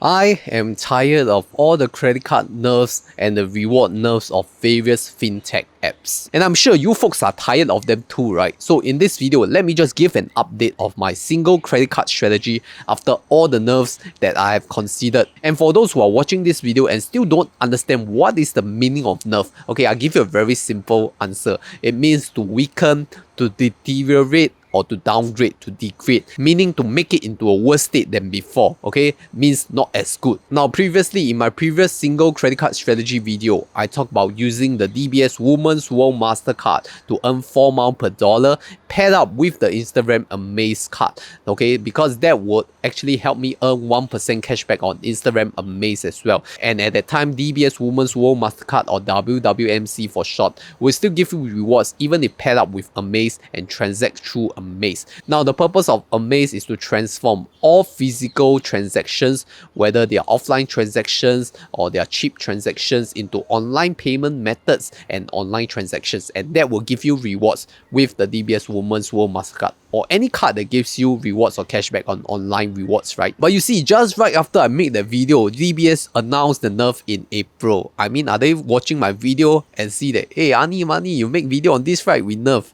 I am tired of all the credit card nerfs and the reward nerfs of various fintech apps. And I'm sure you folks are tired of them too, right? So in this video, let me just give an update of my single credit card strategy after all the nerfs that I have considered. And for those who are watching this video and still don't understand what is the meaning of nerf, okay, I'll give you a very simple answer. It means to weaken, to deteriorate, or to downgrade, to degrade, meaning to make it into a worse state than before, okay? Means not as good. Now, previously, in my previous single credit card strategy video, I talked about using the DBS Women's World Mastercard to earn 4 miles per dollar, paired up with the Instarem Amaze card, okay? Because that would actually help me earn 1% cashback on Instarem Amaze as well. And at that time, DBS Women's World Mastercard, or WWMC for short, will still give you rewards even if paired up with Amaze and transact through Amaze. Now, the purpose of Amaze is to transform all physical transactions, whether they are offline transactions or they are cheap transactions, into online payment methods and online transactions, and that will give you rewards with the DBS Women's World Mastercard or any card that gives you rewards or cashback on online rewards, right? But you see, just right after I made the video, DBS announced the nerf in April. I mean, are they watching my video and see that, hey, Ani Mani, you make video on this, right? We nerf.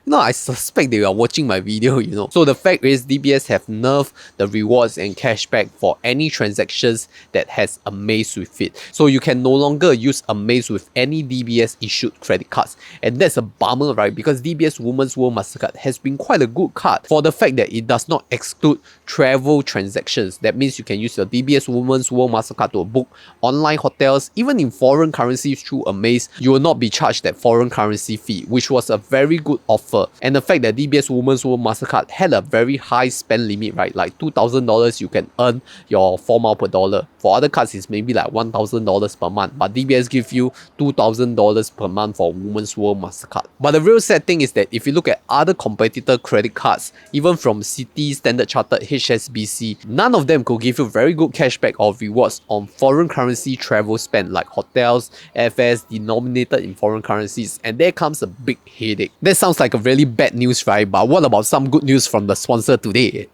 No, I suspect they are watching my video, you know. So the fact is, DBS have nerfed the rewards and cashback for any transactions that has Amaze with it. So you can no longer use Amaze with any DBS issued credit cards. And that's a bummer, right? Because DBS Women's World Mastercard has been quite a good card for the fact that it does not exclude travel transactions. That means you can use your DBS Women's World Mastercard to book online hotels, even in foreign currencies through Amaze. You will not be charged that foreign currency fee, which was a very good offer. And the fact that DBS Women's World Mastercard had a very high spend limit, right? Like $2,000 you can earn your 4 miles per dollar. For other cards, it's maybe like $1,000 per month. But DBS gives you $2,000 per month for Women's World Mastercard. But the real sad thing is that if you look at other competitor credit cards, even from Citi, Standard Chartered, HSBC, none of them could give you very good cashback or rewards on foreign currency travel spend like hotels, airfares denominated in foreign currencies. And there comes a big headache. That sounds like a really bad news, right? But what about some good news from the sponsor today?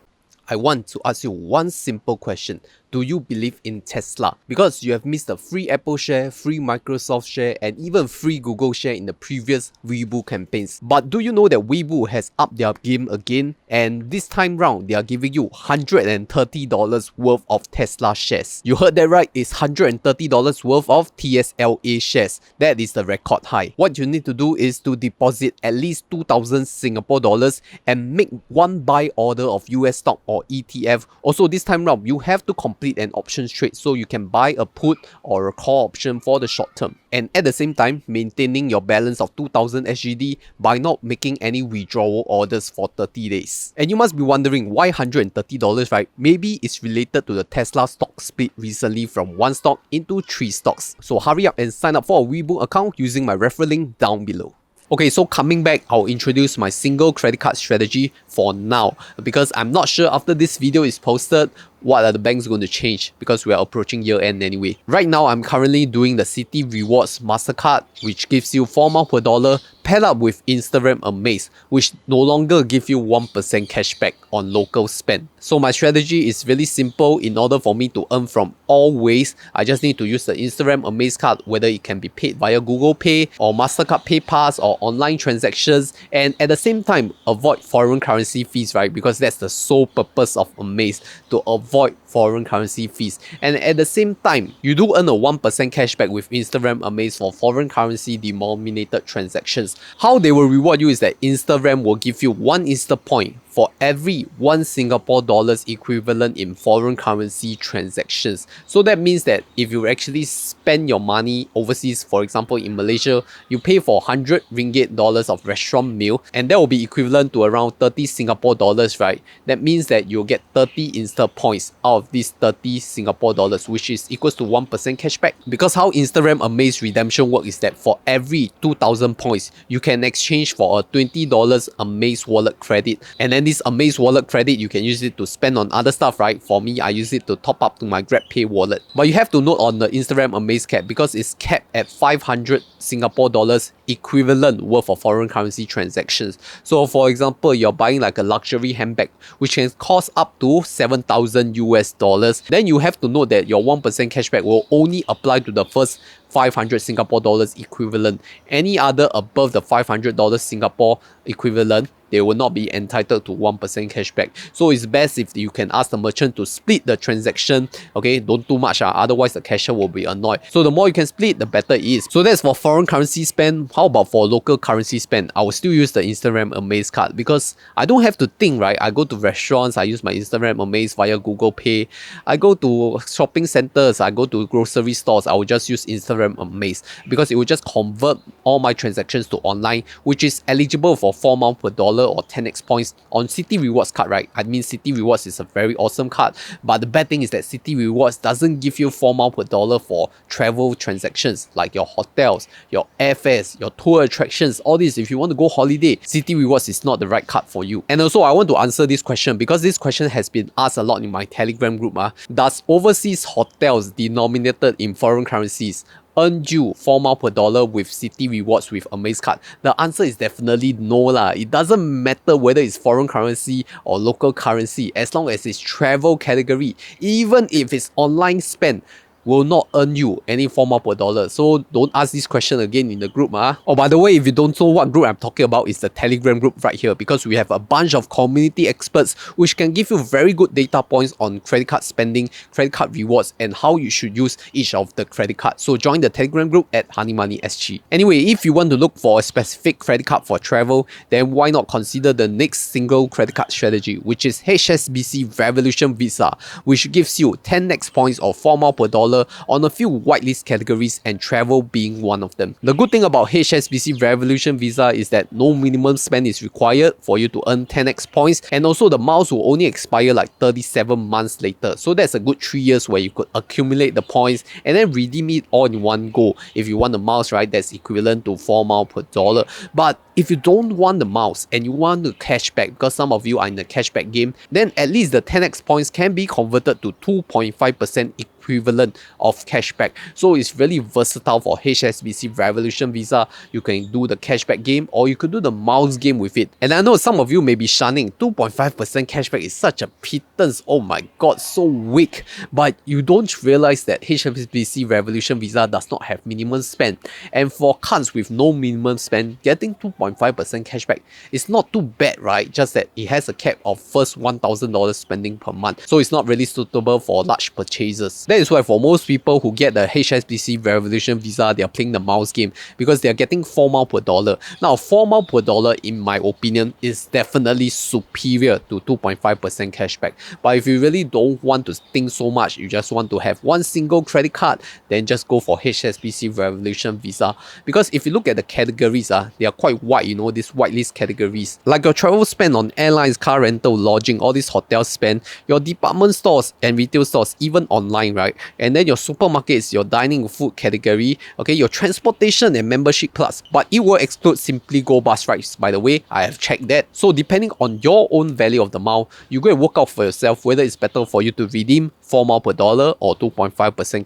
I want to ask you one simple question. Do you believe in Tesla? Because you have missed a free Apple share, free Microsoft share, and even free Google share in the previous Weibo campaigns. But do you know that Weibo has upped their game again? And this time round, they are giving you $130 worth of Tesla shares. You heard that right? It's $130 worth of TSLA shares. That is the record high. What you need to do is to deposit at least 2,000 Singapore dollars and make one buy order of US stock or ETF. Also, this time round, you have to complete an options trade, so you can buy a put or a call option for the short term, and at the same time maintaining your balance of 2,000 SGD by not making any withdrawal orders for 30 days. And you must be wondering why $130, right? Maybe it's related to the Tesla stock split recently from 1 stock into 3 stocks. So hurry up and sign up for a Weibo account using my referral link down below. Okay, so coming back, I'll introduce my single credit card strategy for now, because I'm not sure after this video is posted what are the banks going to change, because we are approaching year end anyway. Right now, I'm currently doing the Citi Rewards Mastercard, which gives you 4 miles per dollar, paired up with Instarem Amaze, which no longer give you 1% cashback on local spend. So my strategy is really simple. In order for me to earn from all ways, I just need to use the Instarem Amaze card, whether it can be paid via Google Pay or Mastercard Pay Pass or online transactions, and at the same time avoid foreign currency fees, right? Because that's the sole purpose of Amaze, to avoid foreign currency fees. And at the same time, you do earn a 1% cashback with Instarem Amaze for foreign currency denominated transactions. How they will reward you is that Instarem will give you 1 Instapoint for every 1 Singapore dollars equivalent in foreign currency transactions. So that means that if you actually spend your money overseas, for example in Malaysia, you pay for 100 ringgit dollars of restaurant meal, and that will be equivalent to around 30 Singapore dollars, right? That means that you'll get 30 Insta points out of these 30 Singapore dollars, which is equals to 1% cashback. Because how Instarem Amaze redemption works is that for every 2,000 points, you can exchange for a $20 Amaze wallet credit, and then then this Amaze wallet credit, you can use it to spend on other stuff, right? For me, I use it to top up to my GrabPay wallet. But you have to note on the Instagram Amaze cap, because it's capped at 500 Singapore dollars equivalent worth of foreign currency transactions. So for example, you're buying like a luxury handbag which can cost up to 7,000 US dollars, then you have to note that your 1% cashback will only apply to the first 500 Singapore dollars equivalent. Any other above the $500 Singapore equivalent, they will not be entitled to 1% cashback. So it's best if you can ask the merchant to split the transaction. Okay, don't too much, otherwise the cashier will be annoyed. So the more you can split, the better it is. So that's for foreign currency spend. How about for local currency spend? I will still use the Instagram Amaze card because I don't have to think, right? I go to restaurants, I use my Instagram Amaze via Google Pay. I go to shopping centers, I go to grocery stores, I will just use Instagram Amaze because it will just convert all my transactions to online, which is eligible for 4 miles per dollar or 10x points on Citi Rewards card, right? I mean, Citi Rewards is a very awesome card, but the bad thing is that Citi Rewards doesn't give you 4 miles per dollar for travel transactions like your hotels, your airfares, your tour attractions, all this. If you want to go holiday, Citi Rewards is not the right card for you. And also, I want to answer this question because this question has been asked a lot in my Telegram group. Does overseas hotels denominated in foreign currencies earn you 4 miles per dollar with Citi Rewards with Amaze card? The answer is definitely no lah. It doesn't matter whether it's foreign currency or local currency, as long as it's travel category. Even if it's online spend, will not earn you any 4 miles per dollar. So don't ask this question again in the group. Oh, by the way, if you don't know what group I'm talking about, it's the Telegram group right here, because we have a bunch of community experts which can give you very good data points on credit card spending, credit card rewards, and how you should use each of the credit cards. So join the Telegram group at HoneyMoneySG. Anyway, if you want to look for a specific credit card for travel, then why not consider the next single credit card strategy, which is HSBC Revolution Visa, which gives you 10x points or 4 miles per dollar on a few whitelist categories, and travel being one of them. The good thing about HSBC Revolution Visa is that no minimum spend is required for you to earn 10x points, and also the miles will only expire like 37 months later. So that's a good 3 years where you could accumulate the points and then redeem it all in one go. If you want the miles, right, that's equivalent to 4 miles per dollar. But if you don't want the miles and you want the cashback, because some of you are in the cashback game, then at least the 10x points can be converted to 2.5% equivalent of cashback. So it's really versatile for HSBC Revolution Visa. You can do the cashback game or you could do the miles game with it. And I know some of you may be shunning 2.5% cashback is such a pittance. Oh my god, so weak. But you don't realize that HSBC Revolution Visa does not have minimum spend. And for cards with no minimum spend, getting 2.5% cashback is not too bad, right? Just that it has a cap of first $1,000 spending per month. So it's not really suitable for large purchases. That is why for most people who get the HSBC Revolution Visa, they are playing the miles game because they are getting 4 miles per dollar. Now, 4 miles per dollar, in my opinion, is definitely superior to 2.5% cashback. But if you really don't want to think so much, you just want to have one single credit card, then just go for HSBC Revolution Visa. Because if you look at the categories, they are quite wide, you know, these whitelist categories. Like your travel spend on airlines, car rental, lodging, all these hotel spend, your department stores and retail stores, even online, right? And then your supermarkets, your dining food category, okay, your transportation and membership plus. But it will exclude Simply Go bus rides, by the way. I have checked that. So depending on your own value of the mile, you go and work out for yourself whether it's better for you to redeem 4 miles per dollar or 2.5%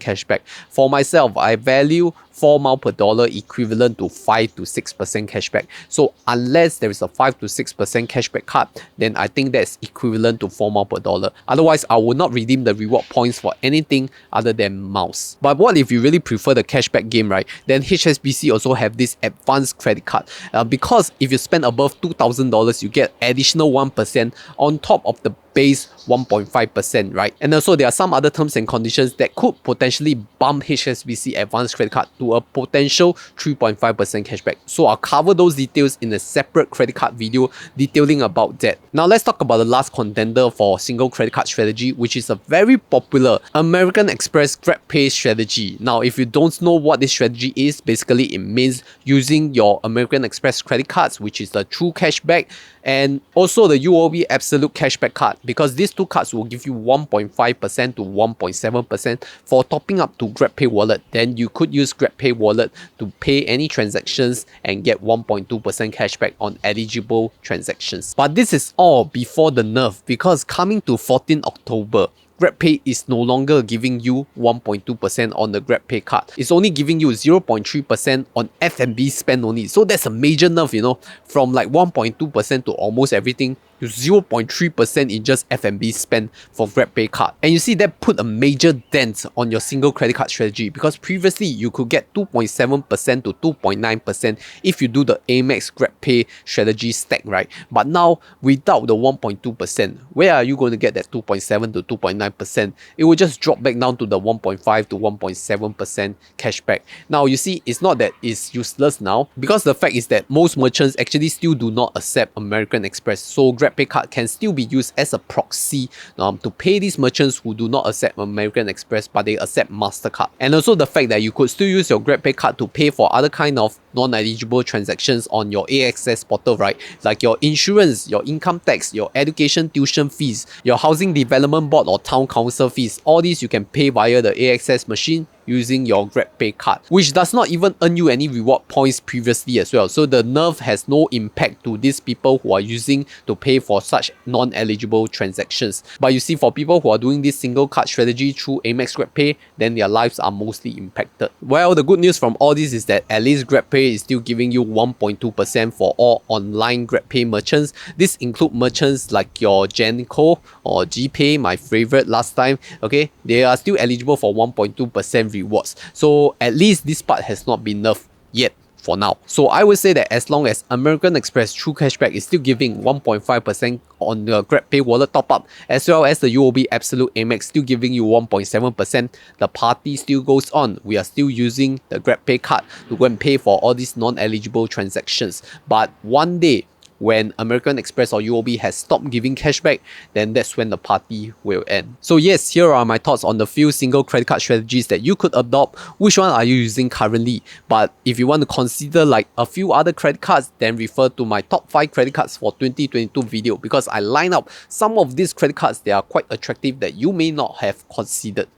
cashback. For myself, I value 4 miles per dollar equivalent to 5 to 6% cashback. So unless there is a 5 to 6% cashback card, then I think that's equivalent to 4 miles per dollar. Otherwise, I will not redeem the reward points for anything other than miles. But what if you really prefer the cashback game, right? Then HSBC also have this advanced credit card. Because if you spend above $2,000, you get additional 1% on top of the base 1.5%, right? And also there are some other terms and conditions that could potentially bump HSBC advanced credit card to a potential 3.5% cashback. So I'll cover those details in a separate credit card video detailing about that. Now let's talk about the last contender for single credit card strategy, which is a very popular American Express GrabPay strategy. Now if you don't know what this strategy is, basically it means using your American Express credit cards, which is the True Cashback, and also the UOB Absolute Cashback card. because these two cards will give you 1.5% to 1.7% for topping up to GrabPay wallet. Then you could use GrabPay wallet to pay any transactions and get 1.2% cashback on eligible transactions. But this is all before the nerf, because coming to 14 October, GrabPay is no longer giving you 1.2% on the GrabPay card. It's only giving you 0.3% on F&B spend only. So that's a major nerf, you know, from like 1.2% to almost everything to 0.3% in just F&B spend for GrabPay card. And you see that put a major dent on your single credit card strategy, because previously you could get 2.7% to 2.9% if you do the Amex GrabPay strategy stack, right? But now without the 1.2%, where are you going to get that 2.7 to 2.9%? It will just drop back down to the 1.5 to 1.7% cashback. Now you see, it's not that it's useless now, because the fact is that most merchants actually still do not accept American Express. So GrabPay card can still be used as a proxy to pay these merchants who do not accept American Express but they accept Mastercard. And also the fact that you could still use your GrabPay card to pay for other kind of non-eligible transactions on your AXS portal, right? Like your insurance, your income tax, your education tuition fees, your housing development board or town council fees. All these you can pay via the AXS machine using your GrabPay card, which does not even earn you any reward points previously as well. So the nerf has no impact to these people who are using to pay for such non-eligible transactions. But you see, for people who are doing this single card strategy through Amex GrabPay, then their lives are mostly impacted. Well, the good news from all this is that at least GrabPay is still giving you 1.2% for all online GrabPay merchants. This include merchants like your Genco or GPay, my favorite last time. Okay, they are still eligible for 1.2% rewards. So at least this part has not been nerfed yet for now. So I would say that as long as American Express True Cashback is still giving 1.5% on the GrabPay wallet top up, as well as the UOB Absolute Amex still giving you 1.7%, the party still goes on. We are still using the GrabPay card to go and pay for all these non-eligible transactions. But one day, when American Express or UOB has stopped giving cashback, then that's when the party will end. So yes, here are my thoughts on the few single credit card strategies that you could adopt. Which one are you using currently? But if you want to consider like a few other credit cards, then refer to my top 5 credit cards for 2022 video, because I line up some of these credit cards that are quite attractive that you may not have considered.